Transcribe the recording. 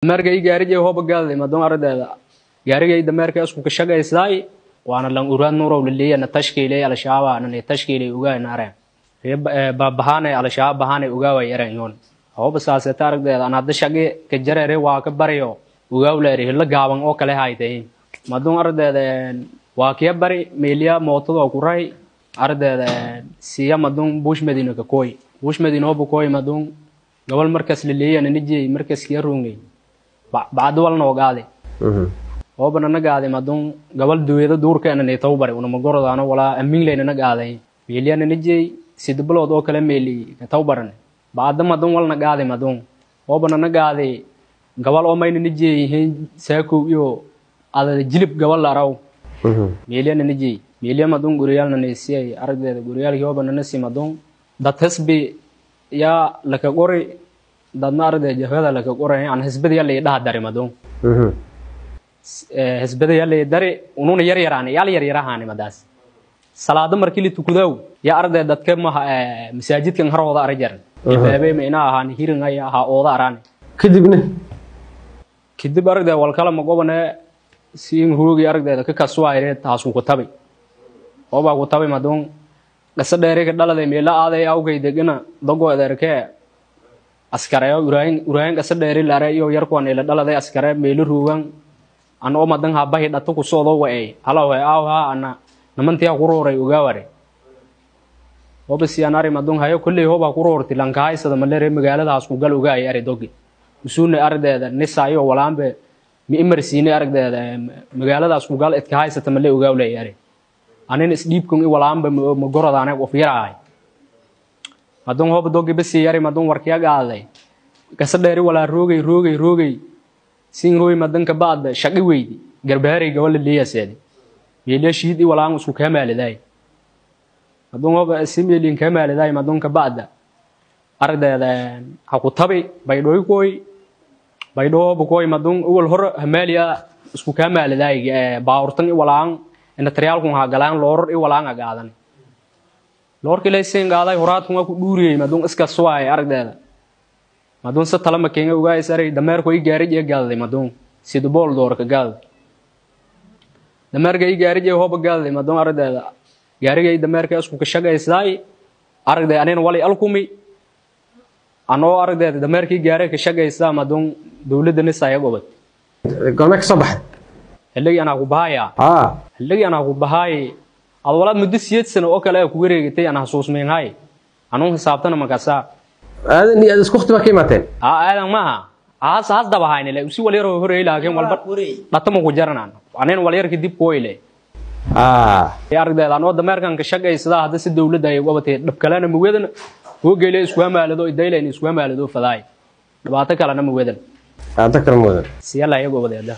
markay gaariga hooba gaalay ma doon ardeeda gaariga dameerka isku ka shaqeysay waana lan uraan nuurow leeyana tashkiilay al-shabaab aanay tashkiilay uga naareen baabahane al-shabaab bahane uga wayareen yoon hooba saasay taarigdeeda aan hadda shaqe ka jareere waa ka bariyo uga wleeyahay la gaaban oo kale haytay ma doon ardeeda waa kiya bari meeliya mootada ku ray ardeeda siya ma doon bush madina ka kooy bush madina oo kooy ma doon gobol markaas leeyana nijay markaas kiya roongay بعد والنا وقاعد. هو بنا نقاعد ما دون قبل دويدا دور كأن نتوبر ونمجرد أنا ولا أمين لنا نقاعد. بيلي أنا نجي سيد بلاد أو كلام ميلي نتوبرن. بعد ما دون والنا قاعد ما دون. هو بنا نقاعد قبل أمين نجي هين ساكو يو على جلب قبل أراو. بيلي أنا نجي بيلي ما دون غريال نسي أرد غريال هو بنا نسي ما دون. ده تسبي يا لك غوري dadna arday jahada la ka qoray aan hisbada la yiraahdo dareemadoon hisbada la yiraahdo ununa yar yaraani madaas salaado markii la tukudow ya arday dadka ma masaajidkan harooda arajar baabay ma ina ahaan hirin ay aha ooda araan kadib arday wal kala ma gobane siin hoogi ardayda ka kaswaayre taas ku tabay oo baa ku tabay madoon qasa dheere ka dhaladay meela aaday awgay degana dago adeerkee askarayo uraan ka sadheeri laare iyo yar kuwan ila dhaladay askare meelo ruugan aan oo madan ha bahi dhato ku soo way hala way aha ana namantiya ku rooray uga ware oo bisiyanari madun hayo kulli hooba ku roorti lanka haysada maleere magaaladaas ku gal uga ay dogi usuuna ardeeda nisaayo walaanbe mi imarsiine ardeeda magaaladaas ku gal idka haysata male uga waleeyare anin isdiibkun walaanbe ma goradaana qof yaraay madon hoob dogi bisi yari madon warkiya gaaday kasadheeri wala roogay siin rooy madan ka baad shaqi weydi garbaariga wala leeyaseed meeliya shiidi wala aan isku kaamaaladay madon hoob simeelin kaamaaladay madon ka baad ardeeda ha ku tabi baydhooy koy madon wal hor hamaaliya isku kaamaaladay baawrtan wala aan in trial kun ha galaan loor wala aan gaadan loorkii la seen gaaday horaad kuma ku dhuuriyay madun iska suwaay aragdeeda madun sa talama keenga uga isaray dameer ko gaarij ee gaaday madun sid bool door ka gaad dameerga gaarij ee hoob gaaday madun aragdeeda gaariga dameerka isku ka shaqeysay aragdeeda aneen wali alkumi anoo aragdeeda dameerkii gaariga ka shaqeysa madun dawladda nisay gobad go'aanka sabax xilliga ana ku bahaya xilliga ana ku bahay adwalaad muddo 8 sano oo kale ku wareegtay ana xasuusmeenay anuu xisaabtana magasa aadan iyo isku xigtaba kiimateen aadan ma haas daba haynay si wali yaro horeey laakiin walba dhatamo ku jaranaan aneen wali yarkii dib kooyle ardayda anoo dameerkan ka shaqeysada hadda si dawladda ay gobatay dhab kalena ma weedan oo geelay isku amaalado idayleen isku amaalado faday dhibaato kalena ma weedan si yalla ay gobadeeda